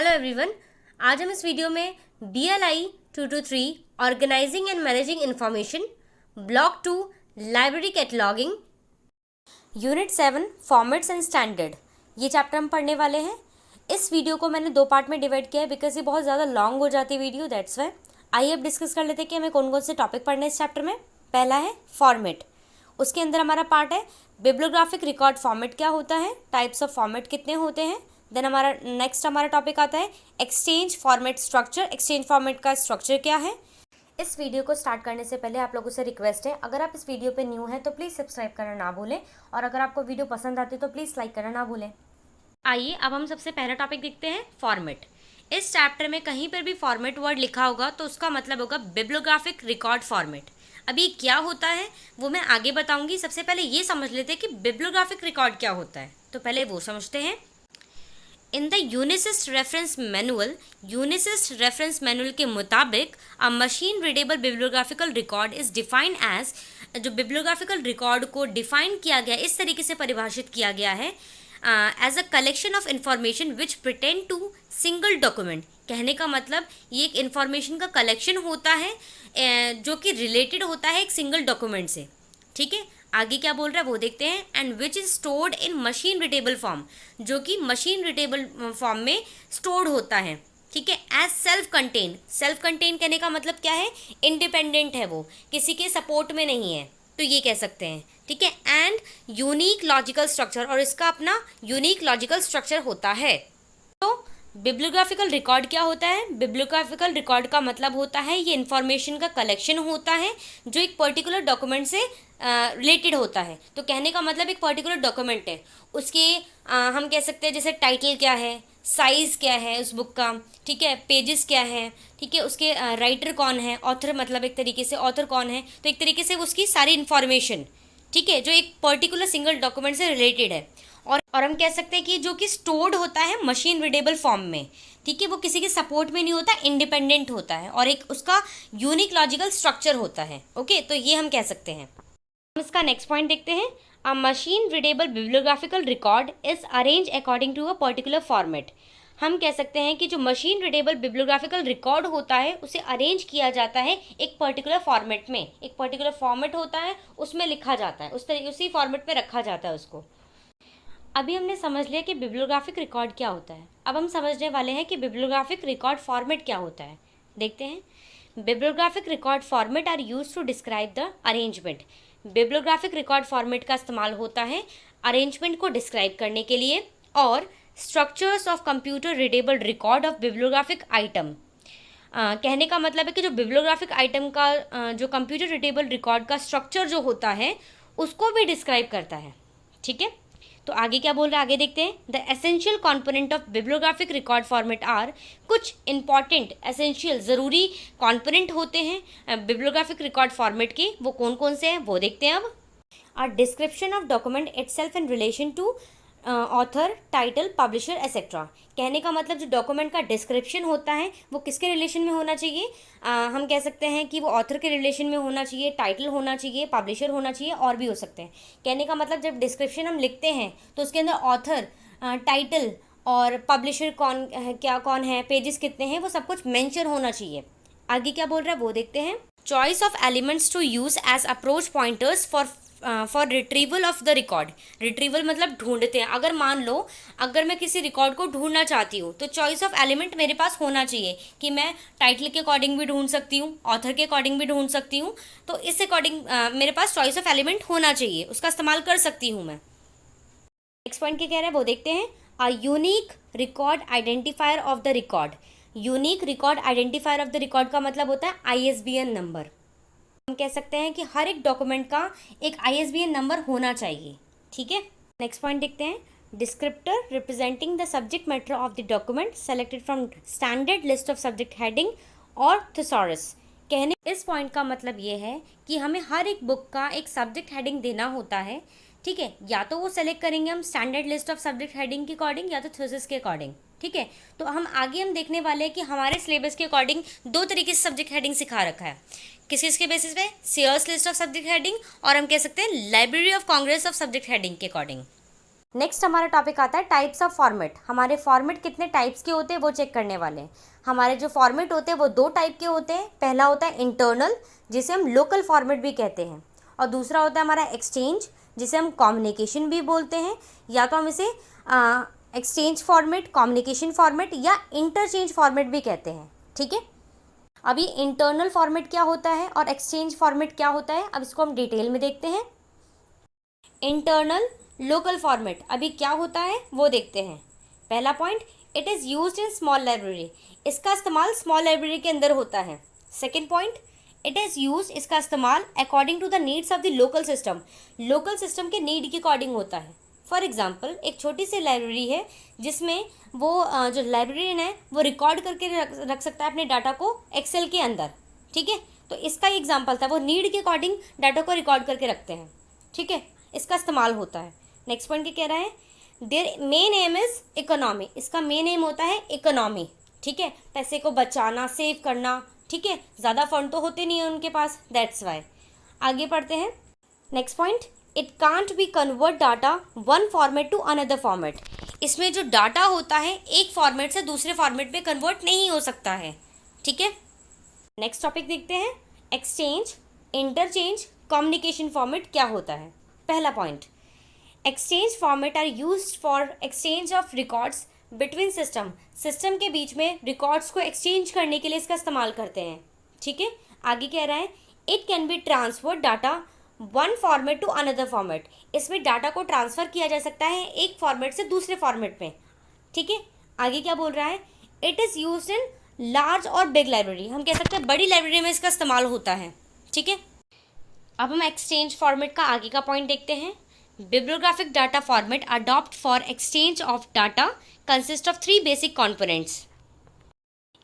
Hello everyone. आज हम इस वीडियो में DLI 223 organising and managing information, block 2 library cataloguing, unit 7 formats and standard, ये चैप्टर हम पढ़ने वाले हैं। इस वीडियो को मैंने दो पार्ट में डिवाइड किया है बिकॉज ये बहुत ज़्यादा लॉन्ग हो जाती है वीडियो, दैट्स वाई। आइए अब डिस्कस कर लेते हैं कि हमें कौन कौन से टॉपिक पढ़ने हैं इस चैप्टर में। पहला है फॉर्मेट, उसके अंदर हमारा पार्ट है बिब्लियोग्राफिक रिकॉर्ड फॉर्मेट क्या होता है, टाइप्स ऑफ फॉर्मेट कितने होते हैं। देन हमारा टॉपिक आता है exchange format structure, exchange format का स्ट्रक्चर क्या है। इस वीडियो को स्टार्ट करने से पहले आप लोगों से रिक्वेस्ट है, अगर आप इस वीडियो पे न्यू हैं तो प्लीज़ सब्सक्राइब करना ना भूलें, और अगर आपको वीडियो पसंद आती है तो प्लीज़ लाइक करना ना भूलें। आइए अब हम सबसे पहला टॉपिक देखते हैं फॉर्मेट। इस चैप्टर में कहीं पर भी फॉर्मेट वर्ड लिखा होगा तो उसका मतलब होगा बिब्लियोग्राफिक रिकॉर्ड फॉर्मेट। अभी क्या होता है वो मैं आगे बताऊंगी, सबसे पहले ये समझ लेते हैं कि बिब्लियोग्राफिक रिकॉर्ड क्या होता है, तो पहले वो समझते हैं। In the UNISIST reference manual के मुताबिक a machine readable bibliographical record is defined as, जो बिब्लियोग्राफिकल रिकॉर्ड को डिफाइन किया गया इस तरीके से परिभाषित किया गया है as a collection of information which pretend to single document. कहने का मतलब ये एक इंफॉर्मेशन का कलेक्शन होता है जो कि रिलेटेड होता है एक सिंगल डॉक्यूमेंट से। ठीक है, आगे क्या बोल रहा है वो देखते हैं। And which is stored in machine readable form, जो कि मशीन रिडेबल फॉर्म में स्टोर्ड होता है। ठीक है, एज सेल्फ कंटेन कहने का मतलब क्या है, इंडिपेंडेंट है, वो किसी के सपोर्ट में नहीं है, तो ये कह सकते हैं। ठीक है, एंड यूनिक लॉजिकल स्ट्रक्चर, और इसका अपना यूनिक लॉजिकल स्ट्रक्चर होता है। तो बिब्लियोग्राफिकल रिकॉर्ड क्या होता है? बिब्लियोग्राफिकल रिकॉर्ड का मतलब होता है ये इन्फॉर्मेशन का कलेक्शन होता है जो एक पर्टिकुलर डॉक्यूमेंट से रिलेटेड होता है। तो कहने का मतलब एक पर्टिकुलर डॉक्यूमेंट है, उसके हम कह सकते हैं जैसे टाइटल क्या है, साइज़ क्या है उस बुक का, ठीक है, पेजेस क्या है, ठीक है, उसके राइटर कौन है, ऑथर मतलब एक तरीके से ऑथर कौन है, तो एक तरीके से उसकी सारी इन्फॉर्मेशन, ठीक है, जो एक पर्टिकुलर सिंगल डॉक्यूमेंट से रिलेटेड है। और हम कह सकते हैं कि जो कि स्टोर्ड होता है मशीन रीडेबल फॉर्म में, ठीक है, वो किसी के सपोर्ट में नहीं होता, इंडिपेंडेंट होता है, और एक उसका यूनिक लॉजिकल स्ट्रक्चर होता है। ओके, तो ये हम कह सकते हैं। हम इसका नेक्स्ट पॉइंट देखते हैं। A machine readable bibliographical record is arrange according to a particular format. हम कह सकते हैं कि जो मशीन रीडेबल बिब्लियोग्राफिकल रिकॉर्ड होता है उसे अरेंज किया जाता है एक पर्टिकुलर फॉर्मेट में, एक पर्टिकुलर फॉर्मेट होता है उसमें लिखा जाता है, उसी फॉर्मेट में रखा जाता है उसको। अभी हमने समझ लिया कि बिब्लियोग्राफिक रिकॉर्ड क्या होता है, अब हम समझने वाले हैं कि बिब्लियोग्राफिक रिकॉर्ड फॉर्मेट क्या होता है। देखते हैं। Bibliographic record format are use to describe the arrangement. Bibliographic record format का इस्तेमाल होता है अरेंजमेंट को डिस्क्राइब करने के लिए, और structures of computer readable record of bibliographic item. कहने का मतलब है कि जो बिब्लियोग्राफिक आइटम का जो कंप्यूटर रीडेबल रिकॉर्ड का स्ट्रक्चर जो होता है उसको भी डिस्क्राइब करता है। ठीक है, तो आगे क्या बोल रहा है, आगे देखते हैं। The essential component of bibliographic record format are, कुछ इंपॉर्टेंट एसेंशियल ज़रूरी कॉम्पोनेंट होते हैं बिब्लियोग्राफिक रिकॉर्ड फॉर्मेट के, वो कौन कौन से हैं वो देखते हैं अब। Are description of document itself in relation to author, title, publisher etcetera. कहने का मतलब जो डॉक्यूमेंट का डिस्क्रिप्शन होता है वो किसके रिलेशन में होना चाहिए, हम कह सकते हैं कि वो ऑथर के रिलेशन में होना चाहिए, टाइटल होना चाहिए, पब्लिशर होना चाहिए, और भी हो सकते हैं। कहने का मतलब जब डिस्क्रिप्शन हम लिखते हैं तो उसके अंदर ऑथर, टाइटल और पब्लिशर कौन है, क्या कौन है, पेजेस कितने हैं, वो सब कुछ मेंशन होना चाहिए। आगे क्या बोल रहा है वो देखते हैं। Choice of elements to use as approach pointers for retrieval of the record. Retrieval मतलब ढूंढते हैं। अगर मान लो अगर मैं किसी रिकॉर्ड को ढूंढना चाहती हूँ तो चॉइस ऑफ एलिमेंट मेरे पास होना चाहिए कि मैं टाइटल के अकॉर्डिंग भी ढूंढ सकती हूँ, ऑथर के अकॉर्डिंग भी ढूंढ सकती हूँ, तो इस अकॉर्डिंग मेरे पास चॉइस ऑफ एलिमेंट होना चाहिए, उसका इस्तेमाल कर सकती हूँ मैं। नेक्स्ट पॉइंट क्या कह रहा है वो देखते हैं। A unique record identifier of the record. Unique record identifier of the record का मतलब होता है ISBN नंबर। हम कह सकते हैं कि हर एक डॉक्यूमेंट का एक ISBN नंबर होना चाहिए। ठीक है, नेक्स्ट पॉइंट देखते हैं। Descriptor representing the subject matter of the document selected from standard list of subject heading और थिसॉरस। कहने इस पॉइंट का मतलब ये है कि हमें हर एक बुक का एक सब्जेक्ट हेडिंग देना होता है। ठीक है, या तो वो सेलेक्ट करेंगे हम standard list of subject heading के अकॉर्डिंग या तो थीसिस के अकॉर्डिंग। ठीक है, तो हम देखने वाले हैं कि हमारे सिलेबस के अकॉर्डिंग दो तरीके से सब्जेक्ट हेडिंग सिखा रखा है। किस किसके बेसिस पे, Sears list of subject heading, और हम कह सकते हैं library of Congress of subject heading के अकॉर्डिंग। नेक्स्ट हमारा टॉपिक आता है टाइप्स ऑफ फॉर्मेट। हमारे फॉर्मेट कितने टाइप्स के होते हैं वो चेक करने वाले हैं। हमारे जो फॉर्मेट होते हैं वो दो टाइप के होते हैं। पहला होता है इंटरनल, जिसे हम लोकल फॉर्मेट भी कहते हैं, और दूसरा होता है हमारा एक्सचेंज, जिसे हम कम्युनिकेशन भी बोलते हैं, या तो हम इसे एक्सचेंज फॉर्मेट, कम्युनिकेशन फॉर्मेट या इंटरचेंज फॉर्मेट भी कहते हैं। ठीक है, अभी इंटरनल फॉर्मेट क्या होता है और एक्सचेंज फॉर्मेट क्या होता है, अब इसको हम डिटेल में देखते हैं। इंटरनल लोकल फॉर्मेट अभी क्या होता है वो देखते हैं। पहला point, it is used in small library, इसका इस्तेमाल स्मॉल लाइब्रेरी के अंदर होता है। Second point, it is use, इसका इस्तेमाल according to the needs of the local system, local system के नीड के अकॉर्डिंग होता है। फॉर एग्जाम्पल, एक छोटी सी लाइब्रेरी है जिसमें वो जो लाइब्रेरियन है वो रिकॉर्ड करके रख सकता है अपने डाटा को एक्सेल के अंदर। ठीक है, तो इसका ही एग्जाम्पल था, वो नीड के अकॉर्डिंग डाटा को रिकॉर्ड करके रखते हैं। ठीक है, इसका इस्तेमाल होता है। नेक्स्ट पॉइंट क्या कह रहा है, their main aim is economy, इसका मेन एम होता है इकोनॉमी। ठीक है, पैसे को बचाना, सेव करना। ठीक है, ज़्यादा फंड तो होते नहीं है उनके पास, दैट्स वाई। आगे पढ़ते हैं। Next point, it can't be convert data one format to another format, इसमें जो डाटा होता है एक फॉर्मेट से दूसरे फॉर्मेट में कन्वर्ट नहीं हो सकता है। ठीक है, नेक्स्ट टॉपिक देखते हैं, एक्सचेंज, इंटरचेंज, कम्युनिकेशन फॉर्मेट क्या होता है। पहला point, exchange format are used for exchange of records between system, system के बीच में रिकॉर्ड्स को एक्सचेंज करने के लिए इसका इस्तेमाल करते हैं। ठीक है, आगे कह रहा है, it can be transfer data one format to another format, इसमें डाटा को ट्रांसफ़र किया जा सकता है एक फॉर्मेट से दूसरे फॉर्मेट में। ठीक है, आगे क्या बोल रहा है, it is used in large और बिग लाइब्रेरी, हम कह सकते हैं बड़ी लाइब्रेरी में इसका इस्तेमाल होता है। ठीक है, अब हम एक्सचेंज फॉर्मेट का आगे का पॉइंट देखते हैं। Bibliographic data format adopt for exchange of data consist of 3 basic components,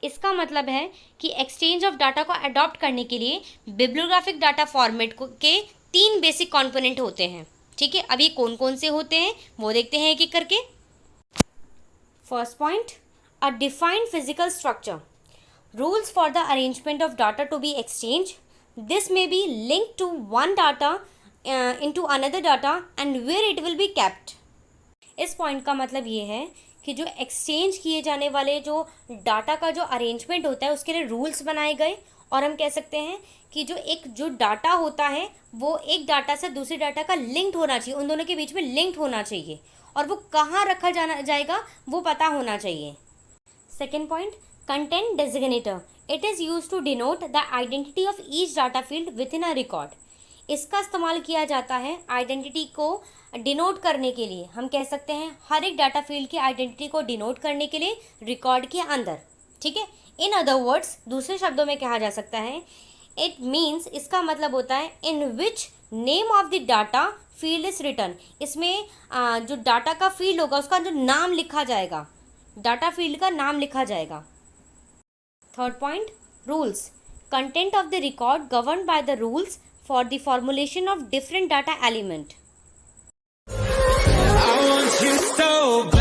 इसका मतलब है कि एक्सचेंज ऑफ डाटा को अडॉप्ट करने के लिए बिब्लियोग्राफिक डाटा फॉर्मेट के 3 बेसिक कॉम्पोनेंट होते हैं। ठीक है, अब ये कौन कौन से होते हैं वो देखते हैं एक एक करके। First point, a defined physical structure, rules for the arrangement of data to be exchange, this may be link to one data into another data and where it will be kept। इस point का मतलब ये है कि जो exchange किए जाने वाले जो डाटा का जो अरेंजमेंट होता है उसके लिए रूल्स बनाए गए, और हम कह सकते हैं कि जो डाटा होता है वो एक डाटा से दूसरे डाटा का लिंक्ड होना चाहिए, उन दोनों के बीच में लिंक्ड होना चाहिए, और वो कहाँ रखा जाएगा वो पता होना चाहिए। Second point, content designator, it is use to denote the identity of each data field within a record, इसका इस्तेमाल किया जाता है आइडेंटिटी को डिनोट करने के लिए, हम कह सकते हैं हर एक डाटा फील्ड की आइडेंटिटी को डिनोट करने के लिए रिकॉर्ड के अंदर। ठीक है, इन अदर वर्ड्स, दूसरे शब्दों में कहा जा सकता है, इट मीन्स, इसका मतलब होता है in which name of the data field is written, इसमें जो डाटा का फील्ड होगा उसका जो नाम लिखा जाएगा, डाटा फील्ड का नाम लिखा जाएगा। Third point, rules, content of the record govern by the rules for the formulation of different data element। I want you so